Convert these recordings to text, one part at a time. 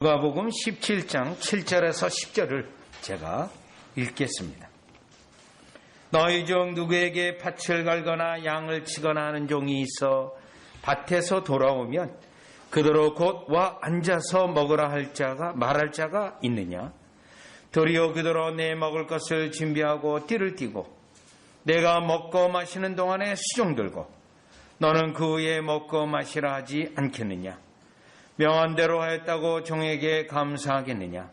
누가복음 17장 7절에서 10절을 제가 읽겠습니다. 너희 중 누구에게 밭을 갈거나 양을 치거나 하는 종이 있어 밭에서 돌아오면 그대로 곧 와 앉아서 먹으라 말할 자가 있느냐? 도리어 그대로 내 먹을 것을 준비하고 띠를 띠고 내가 먹고 마시는 동안에 수종 들고 너는 그 후에 먹고 마시라 하지 않겠느냐? 명한 대로 하였다고 종에게 감사하겠느냐?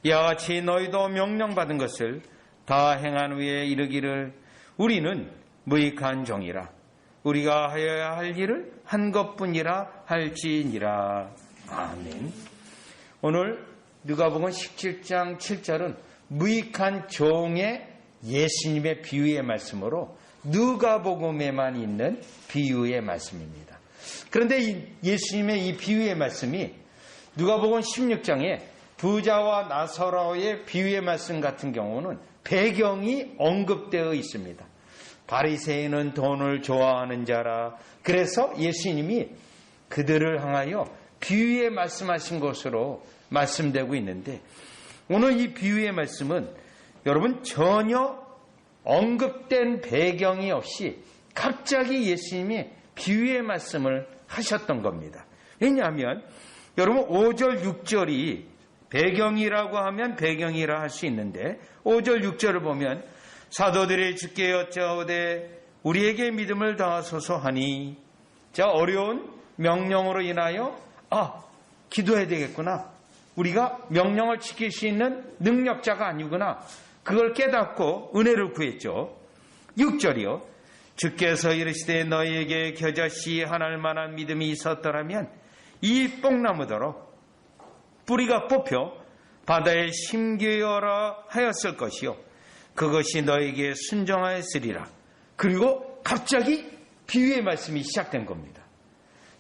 이와 같이 너희도 명령받은 것을 다 행한 후에 이르기를 우리는 무익한 종이라 우리가 하여야 할 일을 한 것뿐이라 할지니라. 아멘. 오늘 누가복음 17장 7절은 무익한 종의 예수님의 비유의 말씀으로 누가복음에만 있는 비유의 말씀입니다. 그런데 예수님의 이 비유의 말씀이 누가복음 16장에 부자와 나사로의 비유의 말씀 같은 경우는 배경이 언급되어 있습니다. 바리새인은 돈을 좋아하는 자라. 그래서 예수님이 그들을 향하여 비유의 말씀하신 것으로 말씀되고 있는데 오늘 이 비유의 말씀은 여러분 전혀 언급된 배경이 없이 갑자기 예수님이 비유의 말씀을 하셨던 겁니다. 왜냐하면 여러분 5절 6절이 배경이라고 하면 배경이라 할 수 있는데 5절 6절을 보면 사도들이 주께 여짜오되 우리에게 믿음을 다하소서 하니 자 어려운 명령으로 인하여 기도해야 되겠구나. 우리가 명령을 지킬 수 있는 능력자가 아니구나. 그걸 깨닫고 은혜를 구했죠. 6절이요. 주께서 이르시되 너희에게 겨자씨 하나일 만한 믿음이 있었더라면 이 뽕나무더러 뿌리가 뽑혀 바다에 심기어라 하였을 것이요 그것이 너에게 순종하였으리라. 그리고 갑자기 비유의 말씀이 시작된 겁니다.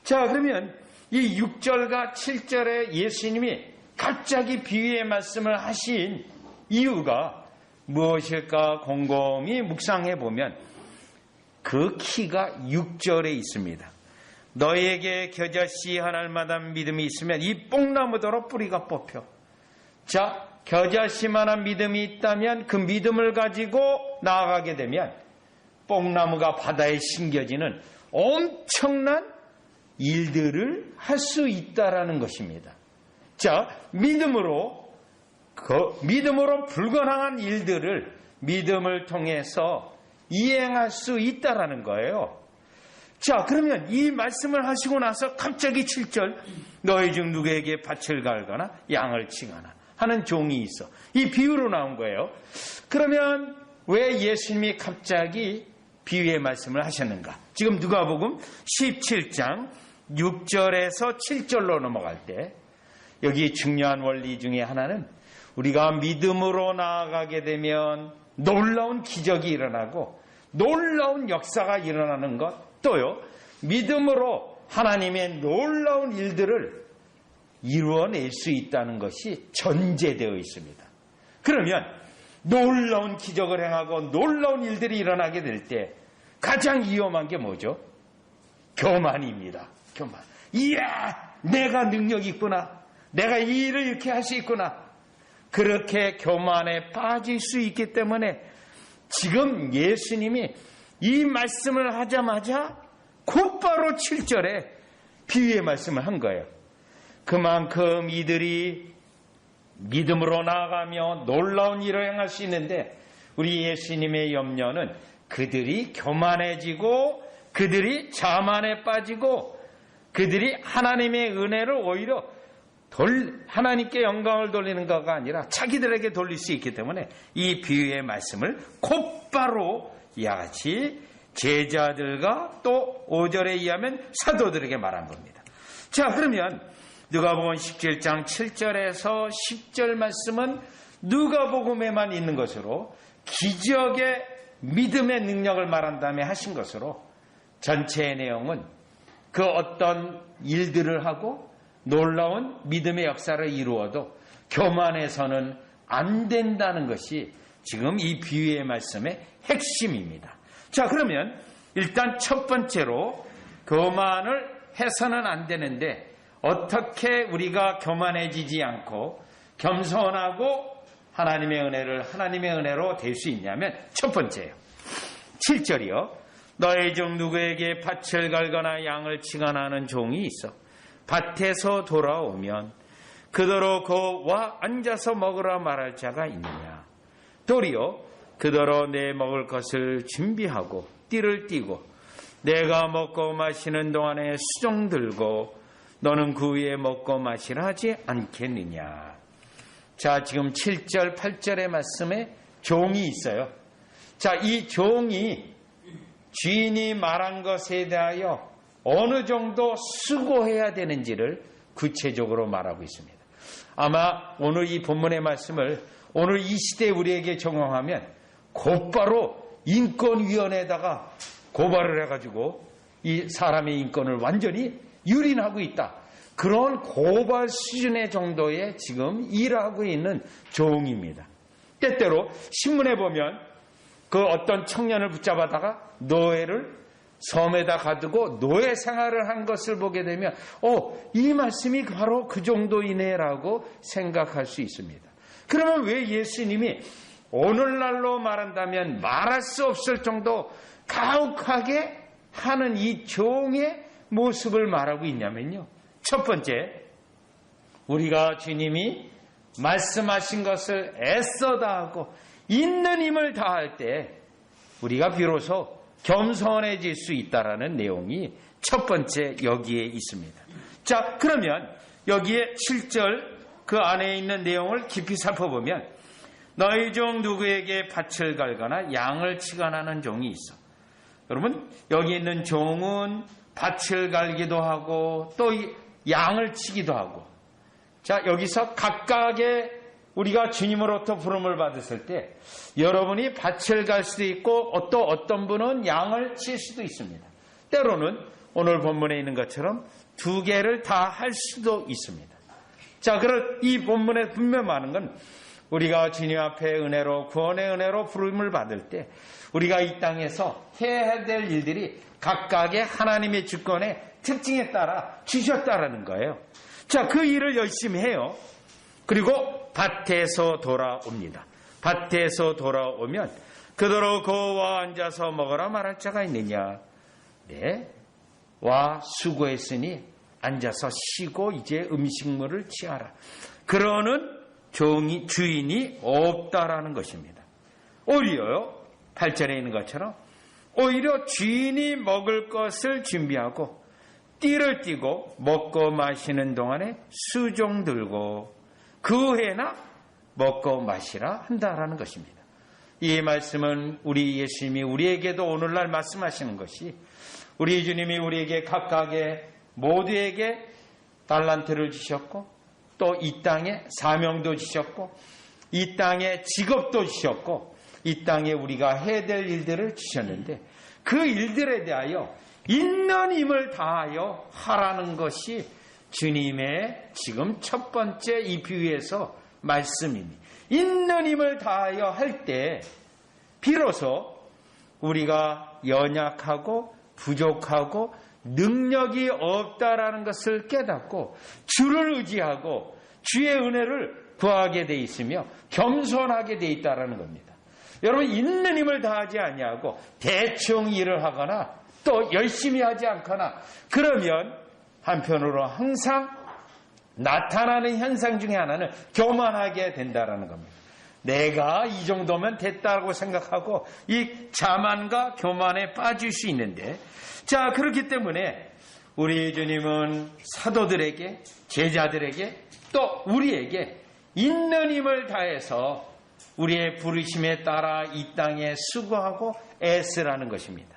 자 그러면 이 6절과 7절에 예수님이 갑자기 비유의 말씀을 하신 이유가 무엇일까 곰곰이 묵상해 보면 그 키가 6절에 있습니다. 너에게 겨자씨 하나마다 믿음이 있으면 이 뽕나무더러 뿌리가 뽑혀. 자, 겨자씨만한 믿음이 있다면 그 믿음을 가지고 나아가게 되면 뽕나무가 바다에 심겨지는 엄청난 일들을 할 수 있다라는 것입니다. 자, 믿음으로 불가능한 일들을 믿음을 통해서 이행할 수 있다라는 거예요. 자, 그러면 이 말씀을 하시고 나서 갑자기 7절 너희 중 누구에게 밭을 갈거나 양을 치거나 하는 종이 있어. 이 비유로 나온 거예요. 그러면 왜 예수님이 갑자기 비유의 말씀을 하셨는가? 지금 누가복음 17장 6절에서 7절로 넘어갈 때 여기 중요한 원리 중에 하나는 우리가 믿음으로 나아가게 되면 놀라운 기적이 일어나고 놀라운 역사가 일어나는 것 또요 믿음으로 하나님의 놀라운 일들을 이루어낼 수 있다는 것이 전제되어 있습니다. 그러면 놀라운 기적을 행하고 놀라운 일들이 일어나게 될 때 가장 위험한 게 뭐죠? 교만입니다. 교만. 이야 내가 능력이 있구나. 내가 이 일을 이렇게 할 수 있구나. 그렇게 교만에 빠질 수 있기 때문에 지금 예수님이 이 말씀을 하자마자 곧바로 7절에 비유의 말씀을 한 거예요. 그만큼 이들이 믿음으로 나아가며 놀라운 일을 행할 수 있는데 우리 예수님의 염려는 그들이 교만해지고 그들이 자만에 빠지고 그들이 하나님의 은혜를 오히려 하나님께 영광을 돌리는 것가 아니라 자기들에게 돌릴 수 있기 때문에 이 비유의 말씀을 곧바로 이와 같이 제자들과 또 5절에 의하면 사도들에게 말한 겁니다. 자 그러면 누가복음 17장 7절에서 10절 말씀은 누가복음에만 있는 것으로 기적의 믿음의 능력을 말한 다음에 하신 것으로 전체의 내용은 그 어떤 일들을 하고 놀라운 믿음의 역사를 이루어도 교만해서는 안 된다는 것이 지금 이 비유의 말씀의 핵심입니다. 자 그러면 일단 첫 번째로 교만을 해서는 안 되는데 어떻게 우리가 교만해지지 않고 겸손하고 하나님의 은혜로 될 수 있냐면 첫 번째요. 7절이요. 너희 중 누구에게 밭을 갈거나 양을 치거나 하는 종이 있어 밭에서 돌아오면 그더러 와 앉아서 먹으라 말할 자가 있느냐. 도리어 그더러 내 먹을 것을 준비하고 띠를 띠고 내가 먹고 마시는 동안에 수종 들고 너는 그 위에 먹고 마시라 하지 않겠느냐. 자, 지금 7절 8절의 말씀에 종이 있어요. 자, 이 종이 주인이 말한 것에 대하여 어느 정도 수고해야 되는지를 구체적으로 말하고 있습니다. 아마 오늘 이 본문의 말씀을 오늘 이 시대에 우리에게 적용하면 곧바로 인권위원회에다가 고발을 해가지고 이 사람의 인권을 완전히 유린하고 있다. 그런 고발 수준의 정도의 지금 일하고 있는 종입니다. 때때로 신문에 보면 그 어떤 청년을 붙잡아다가 노예를 섬에다 가두고 노예 생활을 한 것을 보게 되면 이 말씀이 바로 그 정도이네라고 생각할 수 있습니다. 그러면 왜 예수님이 오늘날로 말한다면 말할 수 없을 정도 가혹하게 하는 이 종의 모습을 말하고 있냐면요. 첫 번째, 우리가 주님이 말씀하신 것을 애써 다하고 있는 힘을 다할 때 우리가 비로소 겸손해질 수 있다라는 내용이 첫 번째 여기에 있습니다. 자, 그러면 여기에 7절 그 안에 있는 내용을 깊이 살펴보면 너희 중 누구에게 밭을 갈거나 양을 치거나 하는 종이 있어. 여러분, 여기 있는 종은 밭을 갈기도 하고 또 양을 치기도 하고. 자, 여기서 각각의 우리가 주님으로부터 부름을 받았을 때 여러분이 밭을 갈 수도 있고 또 어떤 분은 양을 칠 수도 있습니다. 때로는 오늘 본문에 있는 것처럼 두 개를 다 할 수도 있습니다. 자, 그럼 이 본문에 분명 많은 건 우리가 주님 앞에 은혜로 구원의 은혜로 부름을 받을 때 우리가 이 땅에서 해야 될 일들이 각각의 하나님의 주권의 특징에 따라 주셨다라는 거예요. 자, 그 일을 열심히 해요. 그리고 밭에서 돌아옵니다. 밭에서 돌아오면 그더러 와 앉아서 먹으라 말할 자가 있느냐. 네, 와 수고했으니 앉아서 쉬고 이제 음식물을 취하라. 그러는 주인이 없다라는 것입니다. 오히려요, 8절에 있는 것처럼 오히려 주인이 먹을 것을 준비하고 띠를 띠고 먹고 마시는 동안에 수종 들고 그 해나 먹고 마시라 한다라는 것입니다. 이 말씀은 우리 예수님이 우리에게도 오늘날 말씀하시는 것이 우리 주님이 우리에게 각각의 모두에게 달란트를 주셨고 또 이 땅에 사명도 주셨고 이 땅에 직업도 주셨고 이 땅에 우리가 해야 될 일들을 주셨는데 그 일들에 대하여 있는 힘을 다하여 하라는 것이 주님의 지금 첫 번째 이 비유에서 말씀입니다. 있는 힘을 다하여 할 때 비로소 우리가 연약하고 부족하고 능력이 없다라는 것을 깨닫고 주를 의지하고 주의 은혜를 구하게 돼 있으며 겸손하게 돼 있다라는 겁니다. 여러분, 있는 힘을 다하지 아니하고 대충 일을 하거나 또 열심히 하지 않거나 그러면 한편으로 항상 나타나는 현상 중에 하나는 교만하게 된다라는 겁니다. 내가 이 정도면 됐다고 생각하고 이 자만과 교만에 빠질 수 있는데, 자, 그렇기 때문에 우리 주님은 사도들에게, 제자들에게, 또 우리에게 있는 힘을 다해서 우리의 부르심에 따라 이 땅에 수고하고 애쓰라는 것입니다.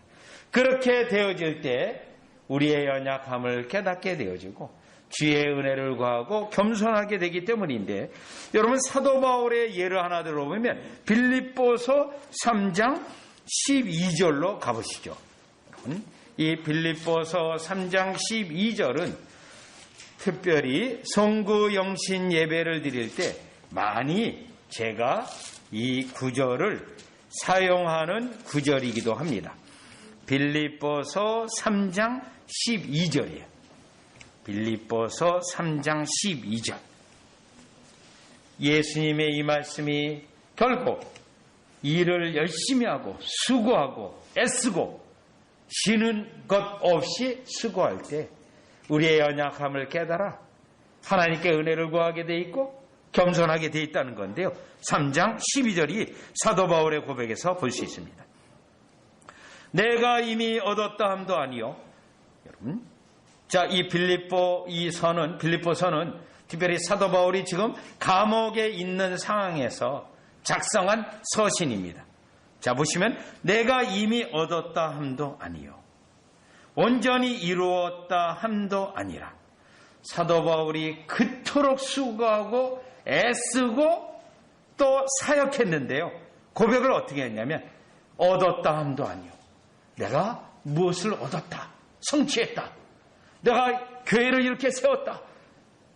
그렇게 되어질 때 우리의 연약함을 깨닫게 되어지고 주의 은혜를 구하고 겸손하게 되기 때문인데, 여러분 사도 바울의 예를 하나 들어보면 빌립보서 3장 12절로 가보시죠. 이 빌립보서 3장 12절은 특별히 성구 영신 예배를 드릴 때 많이 제가 이 구절을 사용하는 구절이기도 합니다. 빌립보서 3장 12절이에요. 빌립보서 3장 12절. 예수님의 이 말씀이 결국 일을 열심히 하고 수고하고 애쓰고 쉬는 것 없이 수고할 때 우리의 연약함을 깨달아 하나님께 은혜를 구하게 돼 있고 겸손하게 돼 있다는 건데요. 3장 12절이 사도 바울의 고백에서 볼 수 있습니다. 내가 이미 얻었다 함도 아니요. 여러분, 자, 이 빌립보 선은 특별히 사도 바울이 지금 감옥에 있는 상황에서 작성한 서신입니다. 자, 보시면 내가 이미 얻었다 함도 아니요. 온전히 이루었다 함도 아니라 사도 바울이 그토록 수고하고 애쓰고 또 사역했는데요. 고백을 어떻게 했냐면 얻었다 함도 아니요. 내가 무엇을 얻었다, 성취했다. 내가 교회를 이렇게 세웠다.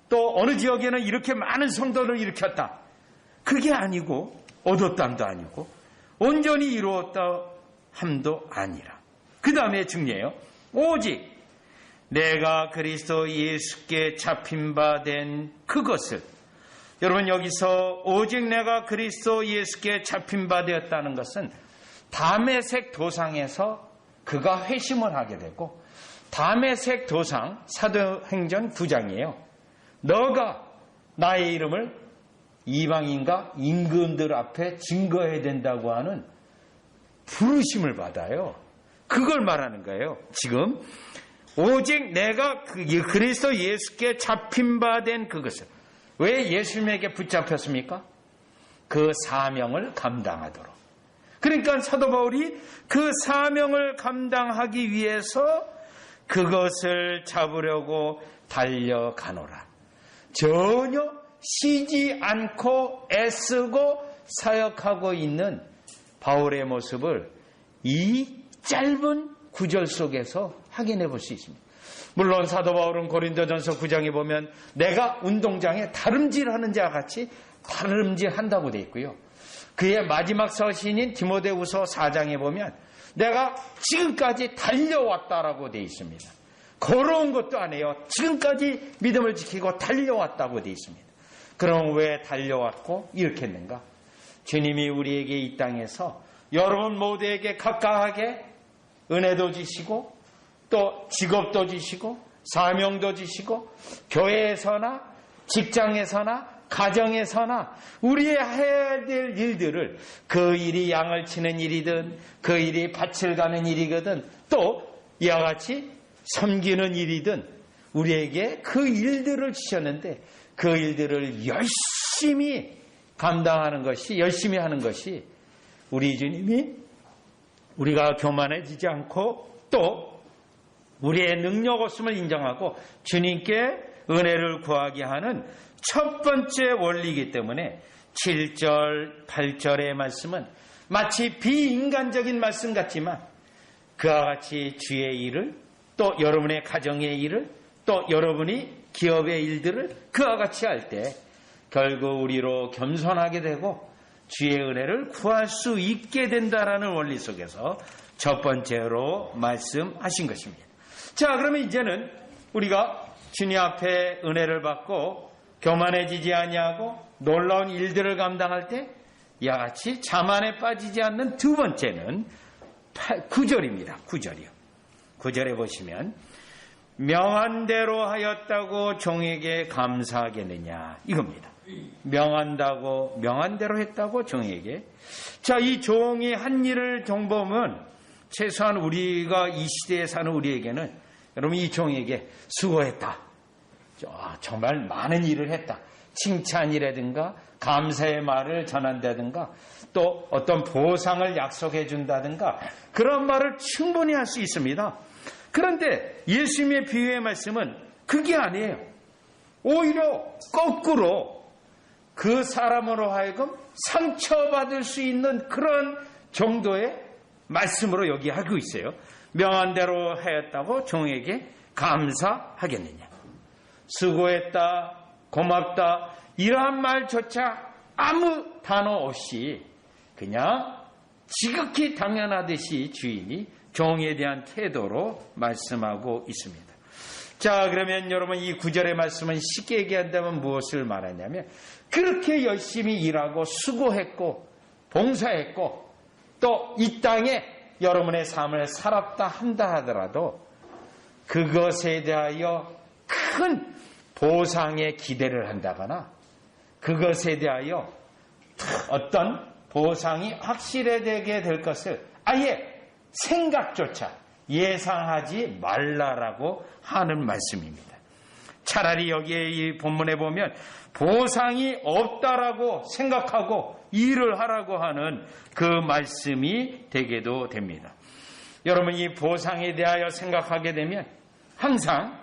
또 어느 지역에는 이렇게 많은 성도를 일으켰다. 그게 아니고 얻었다 함도 아니고 온전히 이루었다 함도 아니라. 그 다음에 중요해요. 오직 내가 그리스도 예수께 잡힌 바 된 그것을. 여러분, 여기서 오직 내가 그리스도 예수께 잡힌 바 되었다는 것은 다메섹 도상에서 그가 회심을 하게 되고, 다메섹 도상 사도행전 9장이에요. 너가 나의 이름을 이방인과 임금들 앞에 증거해야 된다고 하는 부르심을 받아요. 그걸 말하는 거예요. 지금 오직 내가 그리스도 예수께 잡힌 바 된 그것을. 왜 예수님에게 붙잡혔습니까? 그 사명을 감당하도록. 그러니까 사도 바울이 그 사명을 감당하기 위해서 그것을 잡으려고 달려가노라. 전혀 쉬지 않고 애쓰고 사역하고 있는 바울의 모습을 이 짧은 구절 속에서 확인해 볼 수 있습니다. 물론 사도 바울은 고린도전서 9장에 보면 내가 운동장에 다름질하는 자와 같이 다름질한다고 되어 있고요. 그의 마지막 서신인 디모데후서 4장에 보면 내가 지금까지 달려왔다라고 되어 있습니다. 걸어온 것도 아니에요. 지금까지 믿음을 지키고 달려왔다고 되어 있습니다. 그럼 왜 달려왔고 이렇게 했는가? 주님이 우리에게 이 땅에서 여러분 모두에게 각각하게 은혜도 주시고 또 직업도 주시고 사명도 주시고 교회에서나 직장에서나 가정에서나 우리의 해야 될 일들을, 그 일이 양을 치는 일이든 그 일이 밭을 가는 일이거든 또 이와 같이 섬기는 일이든 우리에게 그 일들을 주셨는데 그 일들을 열심히 감당하는 것이, 열심히 하는 것이 우리 주님이 우리가 교만해지지 않고 또 우리의 능력 없음을 인정하고 주님께 은혜를 구하게 하는 첫 번째 원리이기 때문에 7절, 8절의 말씀은 마치 비인간적인 말씀 같지만 그와 같이 주의 일을 또 여러분의 가정의 일을 또 여러분이 기업의 일들을 그와 같이 할 때 결국 우리로 겸손하게 되고 주의 은혜를 구할 수 있게 된다라는 원리 속에서 첫 번째로 말씀하신 것입니다. 자, 그러면 이제는 우리가 주님 앞에 은혜를 받고 교만해지지 아니하고 놀라운 일들을 감당할 때 이와 같이 자만에 빠지지 않는 두 번째는 9절입니다. 9절이요. 9절에 보시면 명한 대로 하였다고 종에게 감사하겠느냐 이겁니다. 명한 대로 했다고 종에게. 자, 이 종이 한 일을 정보면 최소한 우리가 이 시대에 사는 우리에게는 여러분 이 종에게 수고했다, 정말 많은 일을 했다, 칭찬이라든가 감사의 말을 전한다든가 또 어떤 보상을 약속해 준다든가 그런 말을 충분히 할 수 있습니다. 그런데 예수님의 비유의 말씀은 그게 아니에요. 오히려 거꾸로 그 사람으로 하여금 상처받을 수 있는 그런 정도의 말씀으로 여기 하고 있어요. 명한 대로 하였다고 종에게 감사하겠느냐. 수고했다, 고맙다 이러한 말조차 아무 단어 없이 그냥 지극히 당연하듯이 주인이 종에 대한 태도로 말씀하고 있습니다. 자, 그러면 여러분 이 9절의 말씀은 쉽게 얘기한다면 무엇을 말하냐면 그렇게 열심히 일하고 수고했고 봉사했고 또 이 땅에 여러분의 삶을 살았다 한다 하더라도 그것에 대하여 큰 보상의 기대를 한다거나 그것에 대하여 어떤 보상이 확실하게 될 것을 아예 생각조차 예상하지 말라라고 하는 말씀입니다. 차라리 여기에 이 본문에 보면 보상이 없다라고 생각하고 일을 하라고 하는 그 말씀이 되게도 됩니다. 여러분 이 보상에 대하여 생각하게 되면 항상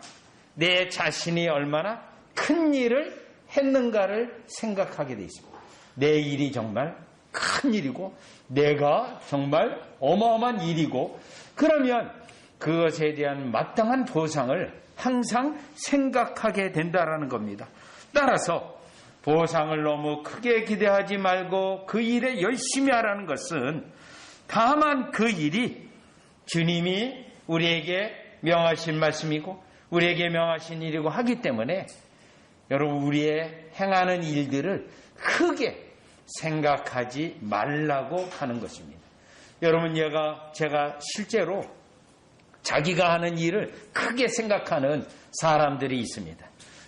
내 자신이 얼마나 큰 일을 했는가를 생각하게 되어 있습니다. 내 일이 정말 큰 일이고 내가 정말 어마어마한 일이고 그러면 그것에 대한 마땅한 보상을 항상 생각하게 된다라는 겁니다. 따라서 보상을 너무 크게 기대하지 말고 그 일에 열심히 하라는 것은 다만 그 일이 주님이 우리에게 명하신 말씀이고 우리에게 명하신 일이고 하기 때문에 여러분 우리의 행하는 일들을 크게 생각하지 말라고 하는 것입니다. 여러분 제가 실제로 자기가 하는 일을 크게 생각하는 사람들이 있습니다.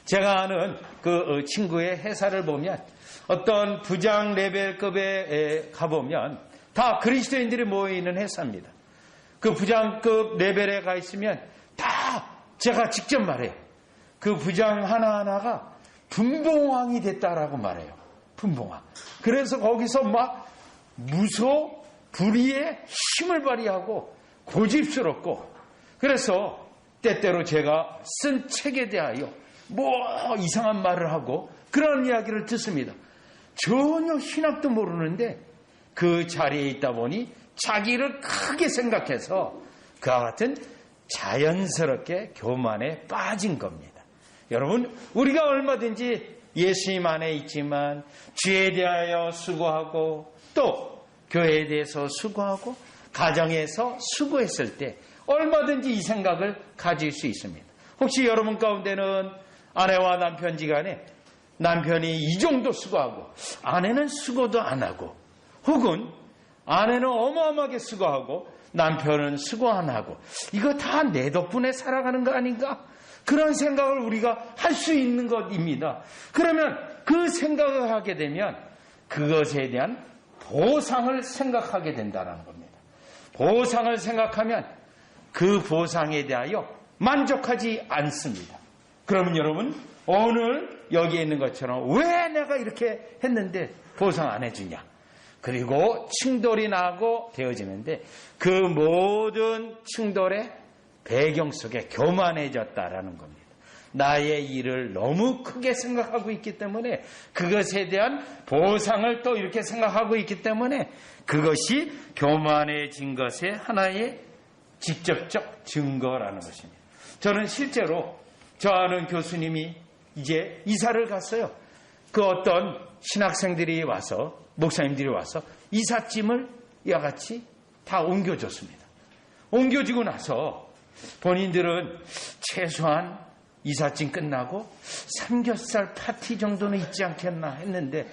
제가 아는 그 친구의 회사를 보면 어떤 부장 레벨급에 가보면 다 그리스도인들이 모여있는 회사입니다. 그 부장급 레벨에 가 있으면 다 제가 직접 말해요. 그 부장 하나하나가 분봉왕이 됐다라고 말해요. 분봉왕. 그래서 거기서 막 불의의 힘을 발휘하고 고집스럽고 그래서 때때로 제가 쓴 책에 대하여 이상한 말을 하고 그런 이야기를 듣습니다. 전혀 신학도 모르는데 그 자리에 있다 보니 자기를 크게 생각해서 그와 같은 자연스럽게 교만에 빠진 겁니다. 여러분 우리가 얼마든지 예수님 안에 있지만 주에 대하여 수고하고 또 교회에 대해서 수고하고 가정에서 수고했을 때 얼마든지 이 생각을 가질 수 있습니다. 혹시 여러분 가운데는 아내와 남편지간에 남편이 이 정도 수고하고 아내는 수고도 안 하고 혹은 아내는 어마어마하게 수고하고 남편은 수고 안 하고 이거 다 내 덕분에 살아가는 거 아닌가? 그런 생각을 우리가 할 수 있는 것입니다. 그러면 그 생각을 하게 되면 그것에 대한 보상을 생각하게 된다는 겁니다. 보상을 생각하면 그 보상에 대하여 만족하지 않습니다. 그러면 여러분 오늘 여기에 있는 것처럼 왜 내가 이렇게 했는데 보상 안 해주냐? 그리고 충돌이 나고 되어지는데 그 모든 충돌의 배경 속에 교만해졌다라는 겁니다. 나의 일을 너무 크게 생각하고 있기 때문에 그것에 대한 보상을 또 이렇게 생각하고 있기 때문에 그것이 교만해진 것의 하나의 직접적 증거라는 것입니다. 저는 실제로 저 아는 교수님이 이제 이사를 갔어요. 그 어떤 신학생들이 와서 목사님들이 와서 이삿짐을 이와 같이 다 옮겨줬습니다. 옮겨지고 나서 본인들은 최소한 이삿짐 끝나고 삼겹살 파티 정도는 있지 않겠나 했는데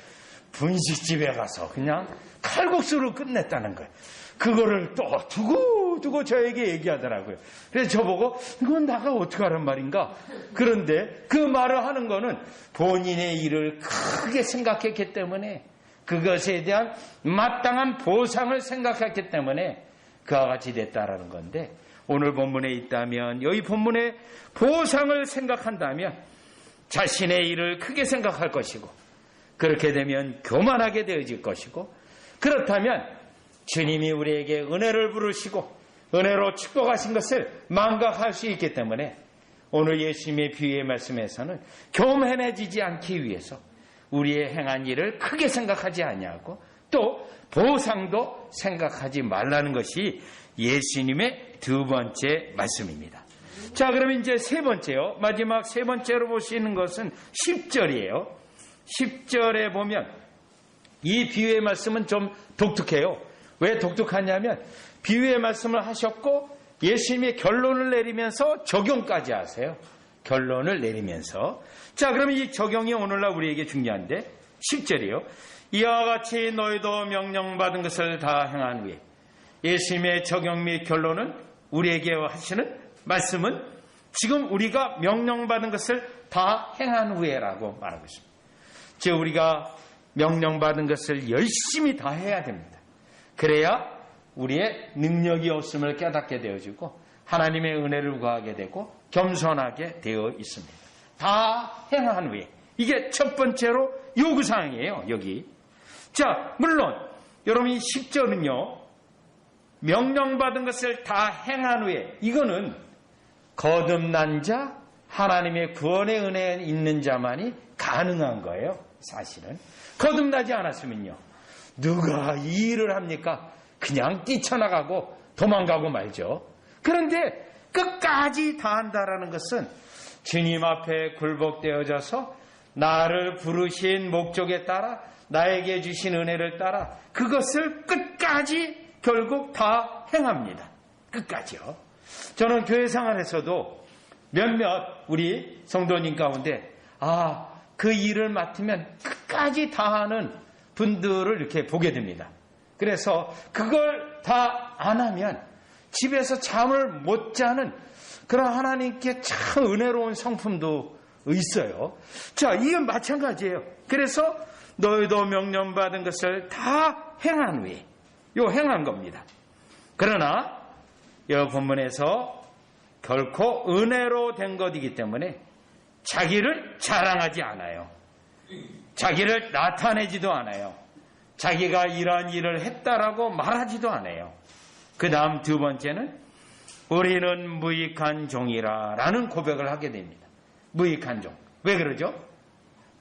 분식집에 가서 그냥 칼국수로 끝냈다는 거예요. 그거를 또 두고 저에게 얘기하더라고요. 그래서 저보고 이건 나가 어떻게 하란 말인가? 그런데 그 말을 하는 거는 본인의 일을 크게 생각했기 때문에 그것에 대한 마땅한 보상을 생각했기 때문에 그와 같이 됐다라는 건데 오늘 본문에 있다면 여기 본문에 보상을 생각한다면 자신의 일을 크게 생각할 것이고 그렇게 되면 교만하게 되어질 것이고 그렇다면 주님이 우리에게 은혜를 부르시고 은혜로 축복하신 것을 망각할 수 있기 때문에 오늘 예수님의 비유의 말씀에서는 교만해지지 않기 위해서 우리의 행한 일을 크게 생각하지 아니하고 또 보상도 생각하지 말라는 것이 예수님의 두 번째 말씀입니다. 자, 그러면 이제 세 번째요. 마지막 세 번째로 볼 수 있는 것은 10절이에요. 10절에 보면 이 비유의 말씀은 좀 독특해요. 왜 독특하냐면 비유의 말씀을 하셨고 예수님이 결론을 내리면서 적용까지 하세요. 결론을 내리면서, 자, 그러면 이 적용이 오늘날 우리에게 중요한데 10절이요. 이와 같이 너희도 명령받은 것을 다 행한 후에, 예수님의 적용 및 결론은 우리에게 하시는 말씀은 지금 우리가 명령받은 것을 다 행한 후에라고 말하고 있습니다. 즉 우리가 명령받은 것을 열심히 다 해야 됩니다. 그래야 우리의 능력이 없음을 깨닫게 되어지고 하나님의 은혜를 구하게 되고 겸손하게 되어 있습니다. 다 행한 후에. 이게 첫 번째로 요구사항이에요. 여기. 자, 물론 여러분이 10절은요. 명령받은 것을 다 행한 후에, 이거는 거듭난 자, 하나님의 구원의 은혜에 있는 자만이 가능한 거예요. 사실은. 거듭나지 않았으면요. 누가 이 일을 합니까? 그냥 뛰쳐나가고 도망가고 말죠. 그런데 끝까지 다 한다라는 것은 주님 앞에 굴복되어져서 나를 부르신 목적에 따라 나에게 주신 은혜를 따라 그것을 끝까지 결국 다 행합니다. 끝까지요. 저는 교회 생활에서도 몇몇 우리 성도님 가운데 그 일을 맡으면 끝까지 다 하는 분들을 이렇게 보게 됩니다. 그래서 그걸 다 안 하면 집에서 잠을 못 자는 그런 하나님께 참 은혜로운 성품도 있어요. 자, 이건 마찬가지예요. 그래서 너희도 명령받은 것을 다 행한 후에, 요 행한 겁니다. 그러나 이 본문에서 결코 은혜로 된 것이기 때문에 자기를 자랑하지 않아요. 자기를 나타내지도 않아요. 자기가 이러한 일을 했다라고 말하지도 않아요. 그 다음 두 번째는 우리는 무익한 종이라 라는 고백을 하게 됩니다. 무익한 종. 왜 그러죠?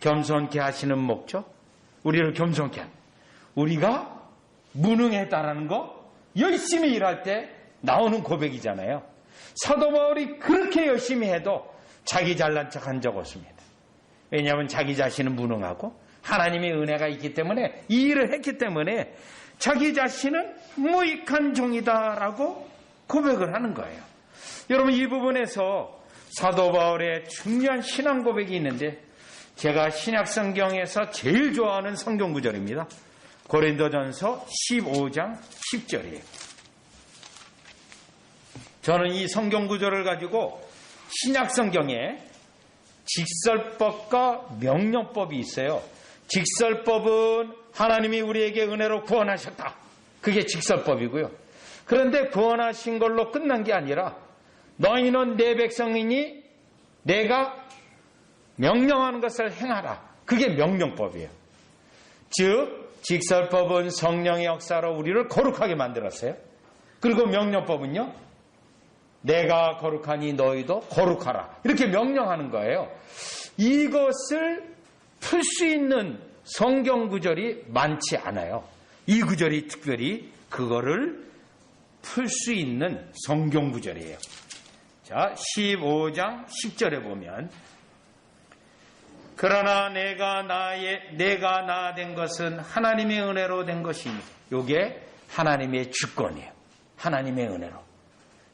겸손케 하시는 목적, 우리를 겸손케 하는, 우리가 무능했다라는 거 열심히 일할 때 나오는 고백이잖아요. 사도 바울이 그렇게 열심히 해도 자기 잘난 척한 적 없습니다. 왜냐하면 자기 자신은 무능하고 하나님의 은혜가 있기 때문에 이 일을 했기 때문에 자기 자신은 무익한 종이다라고 고백을 하는 거예요. 여러분, 이 부분에서 사도 바울의 중요한 신앙 고백이 있는데 제가 신약 성경에서 제일 좋아하는 성경 구절입니다. 고린도전서 15장 10절이에요. 저는 이 성경 구절을 가지고 신약 성경에 직설법과 명령법이 있어요. 직설법은 하나님이 우리에게 은혜로 구원하셨다. 그게 직설법이고요. 그런데 구원하신 걸로 끝난 게 아니라 너희는 내 백성이니 내가 명령하는 것을 행하라. 그게 명령법이에요. 즉 직설법은 성령의 역사로 우리를 거룩하게 만들었어요. 그리고 명령법은요, 내가 거룩하니 너희도 거룩하라. 이렇게 명령하는 거예요. 이것을 풀 수 있는 성경 구절이 많지 않아요. 이 구절이 특별히 그거를 풀 수 있는 성경 구절이에요. 자, 15장 10절에 보면 그러나 내가 나 된 것은 하나님의 은혜로 된 것이니, 요게 하나님의 주권이에요. 하나님의 은혜로.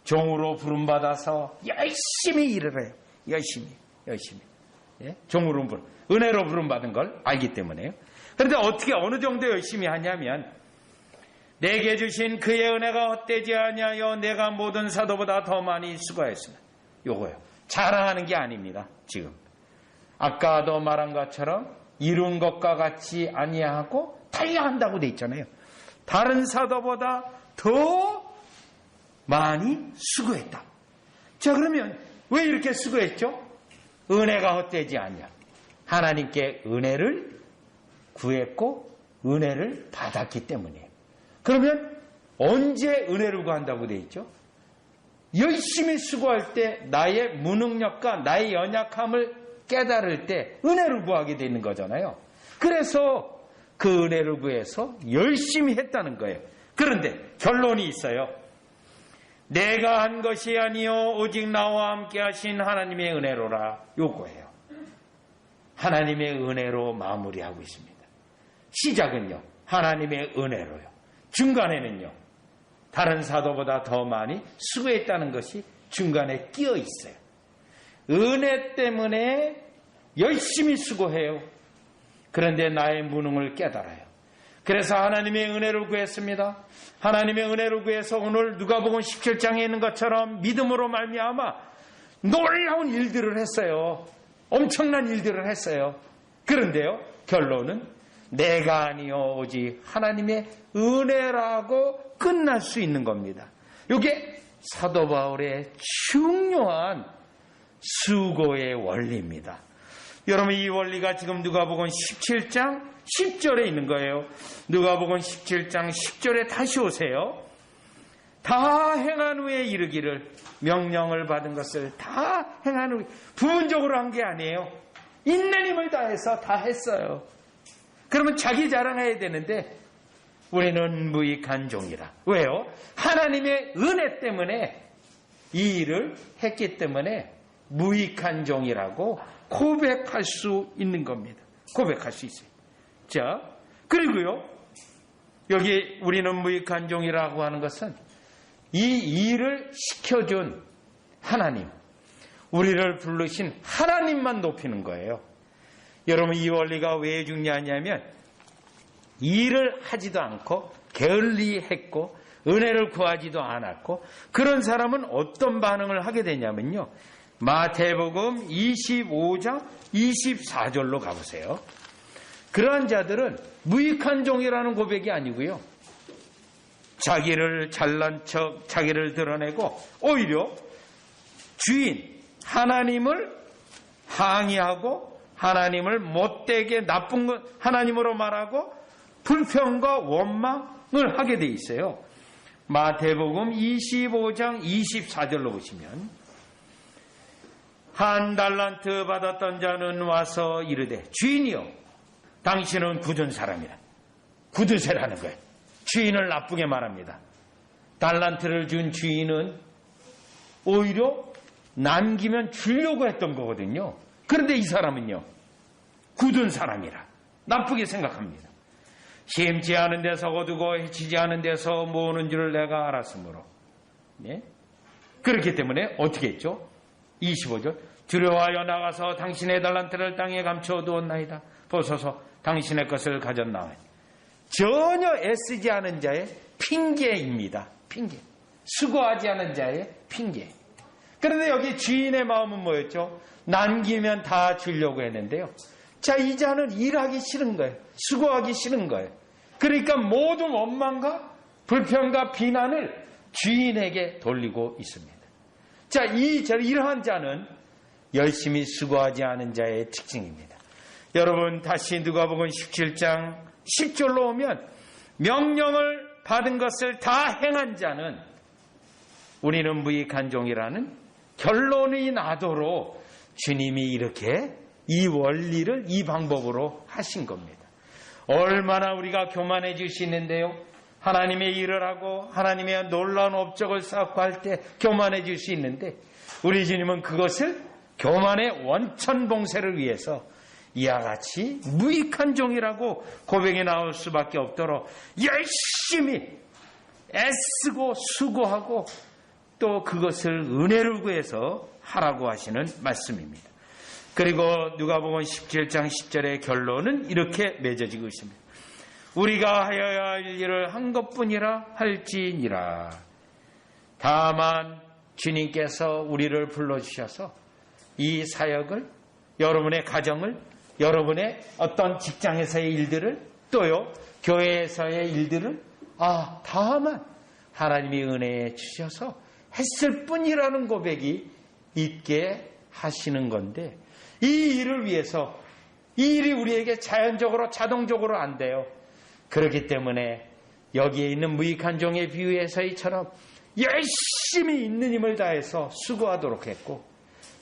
종으로 부름받아서 열심히 일을 해요. 열심히. 예? 종으로 은혜로 부름받은 걸 알기 때문에요. 그런데 어떻게 어느 정도 열심히 하냐면 내게 주신 그의 은혜가 헛되지 아니하여 내가 모든 사도보다 더 많이 수고했으나, 요거요. 자랑하는 게 아닙니다. 지금 아까도 말한 것처럼 이룬 것과 같이 아니하고 달려한다고 돼 있잖아요. 다른 사도보다 더 많이 수고했다. 자, 그러면 왜 이렇게 수고했죠? 은혜가 헛되지 않냐. 하나님께 은혜를 구했고 은혜를 받았기 때문이에요. 그러면 언제 은혜를 구한다고 돼 있죠? 열심히 수고할 때 나의 무능력과 나의 연약함을 깨달을 때 은혜를 구하게 되는 거잖아요. 그래서 그 은혜를 구해서 열심히 했다는 거예요. 그런데 결론이 있어요. 내가 한 것이 아니요 오직 나와 함께 하신 하나님의 은혜로라. 요거예요. 하나님의 은혜로 마무리하고 있습니다. 시작은요, 하나님의 은혜로요. 중간에는요, 다른 사도보다 더 많이 수고했다는 것이 중간에 끼어 있어요. 은혜 때문에 열심히 수고해요. 그런데 나의 무능을 깨달아요. 그래서 하나님의 은혜를 구했습니다. 하나님의 은혜를 구해서 오늘 누가복음 17장에 있는 것처럼 믿음으로 말미암아 놀라운 일들을 했어요. 엄청난 일들을 했어요. 그런데요, 결론은 내가 아니요 오직 하나님의 은혜라고 끝날 수 있는 겁니다. 이게 사도 바울의 중요한 수고의 원리입니다. 여러분, 이 원리가 지금 누가복음 17장 10절에 있는 거예요. 누가복음 17장 10절에 다시 오세요. 다 행한 후에 이르기를, 명령을 받은 것을 다 행한 후에, 부분적으로 한 게 아니에요. 있는 힘을 다해서 다 했어요. 그러면 자기 자랑해야 되는데 우리는 무익한 종이라. 왜요? 하나님의 은혜 때문에 이 일을 했기 때문에 무익한 종이라고 고백할 수 있는 겁니다. 고백할 수 있어요. 자, 그리고요, 여기 우리는 무익한 종이라고 하는 것은 이 일을 시켜준 하나님, 우리를 부르신 하나님만 높이는 거예요. 여러분, 이 원리가 왜 중요하냐면 일을 하지도 않고 게을리했고 은혜를 구하지도 않았고 그런 사람은 어떤 반응을 하게 되냐면요, 마태복음 25장 24절로 가보세요. 그러한 자들은 무익한 종이라는 고백이 아니고요, 자기를 잘난 척, 자기를 드러내고 오히려 주인 하나님을 항의하고 하나님을 못되게 나쁜 것 하나님으로 말하고 불평과 원망을 하게 돼 있어요. 마태복음 25장 24절로 보시면, 한 달란트 받았던 자는 와서 이르되 주인이여 당신은 굳은 사람이라. 굳으세라는 거예요. 주인을 나쁘게 말합니다. 달란트를 준 주인은 오히려 남기면 주려고 했던 거거든요. 그런데 이 사람은요, 굳은 사람이라 나쁘게 생각합니다. 심지 않은 데서 거두고 해치지 않은 데서 모으는 줄을 내가 알았으므로. 네? 그렇기 때문에 어떻게 했죠? 25절, 두려워하여 나가서 당신의 달란트를 땅에 감춰두었나이다. 보소서 당신의 것을 가졌나이다. 전혀 애쓰지 않은 자의 핑계입니다. 핑계. 수고하지 않은 자의 핑계. 그런데 여기 주인의 마음은 뭐였죠? 남기면 다 주려고 했는데요. 자, 이 자는 일하기 싫은 거예요. 수고하기 싫은 거예요. 그러니까 모든 원망과 불평과 비난을 주인에게 돌리고 있습니다. 자, 이러한 자는 열심히 수고하지 않은 자의 특징입니다. 여러분, 다시 누가복음 17장 10절로 오면, 명령을 받은 것을 다 행한 자는 우리는 무익한 종이라는 결론이 나도록 주님이 이렇게 이 원리를 이 방법으로 하신 겁니다. 얼마나 우리가 교만해질 수 있는데요. 하나님의 일을 하고 하나님의 놀라운 업적을 쌓고 할 때 교만해질 수 있는데, 우리 주님은 그것을 교만의 원천봉쇄를 위해서 이와 같이 무익한 종이라고 고백이 나올 수밖에 없도록 열심히 애쓰고 수고하고 또 그것을 은혜를 구해서 하라고 하시는 말씀입니다. 그리고 누가복음 17장 10절의 결론은 이렇게 맺어지고 있습니다. 우리가 하여야 할 일을 한 것뿐이라 할지니라. 다만 주님께서 우리를 불러주셔서 이 사역을, 여러분의 가정을, 여러분의 어떤 직장에서의 일들을, 또요 교회에서의 일들을 다만 하나님이 은혜에 주셔서 했을 뿐이라는 고백이 있게 하시는 건데, 이 일을 위해서 이 일이 우리에게 자연적으로 자동적으로 안 돼요. 그렇기 때문에 여기에 있는 무익한 종의 비유에서처럼 열심히 있는 힘을 다해서 수고하도록 했고,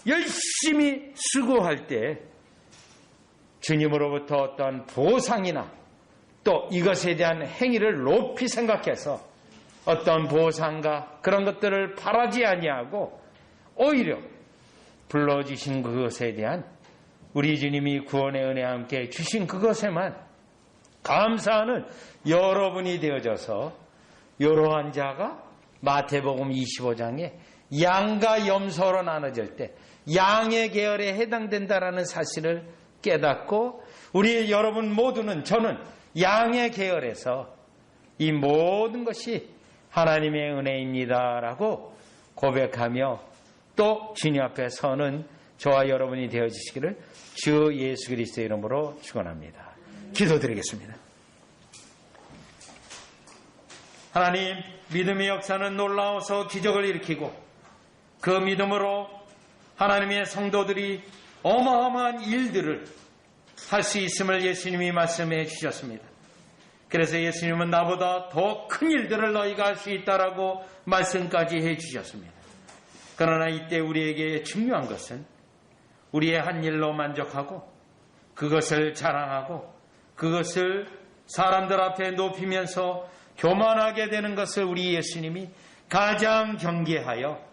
열심히 수고할 때 주님으로부터 어떤 보상이나 또 이것에 대한 행위를 높이 생각해서 어떤 보상과 그런 것들을 바라지 아니하고 오히려 불러주신 그것에 대한, 우리 주님이 구원의 은혜와 함께 주신 그것에만 감사하는 여러분이 되어져서, 이러한 자가 마태복음 25장에 양과 염소로 나눠질 때 양의 계열에 해당된다라는 사실을 깨닫고 우리 여러분 모두는 저는 양의 계열에서 이 모든 것이 하나님의 은혜입니다라고 고백하며 또 주님 앞에 서는 저와 여러분이 되어주시기를 주 예수 그리스도의 이름으로 축원합니다. 기도드리겠습니다. 하나님, 믿음의 역사는 놀라워서 기적을 일으키고 그 믿음으로 하나님의 성도들이 어마어마한 일들을 할 수 있음을 예수님이 말씀해 주셨습니다. 그래서 예수님은 나보다 더 큰 일들을 너희가 할 수 있다라고 말씀까지 해 주셨습니다. 그러나 이때 우리에게 중요한 것은 우리의 한 일로 만족하고 그것을 자랑하고 그것을 사람들 앞에 높이면서 교만하게 되는 것을 우리 예수님이 가장 경계하여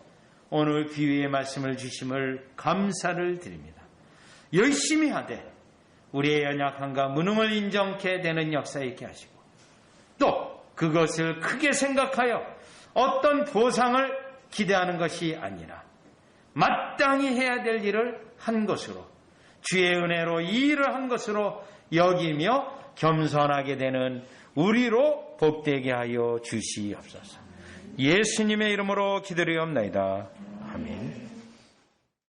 오늘 비유의 말씀을 주심을 감사를 드립니다. 열심히 하되 우리의 연약함과 무능을 인정케 되는 역사에 있게 하시고 또 그것을 크게 생각하여 어떤 보상을 기대하는 것이 아니라 마땅히 해야 될 일을 한 것으로 주의 은혜로 이 일을 한 것으로 여기며 겸손하게 되는 우리로 복되게 하여 주시옵소서. 예수님의 이름으로 기도드리옵나이다. 아멘.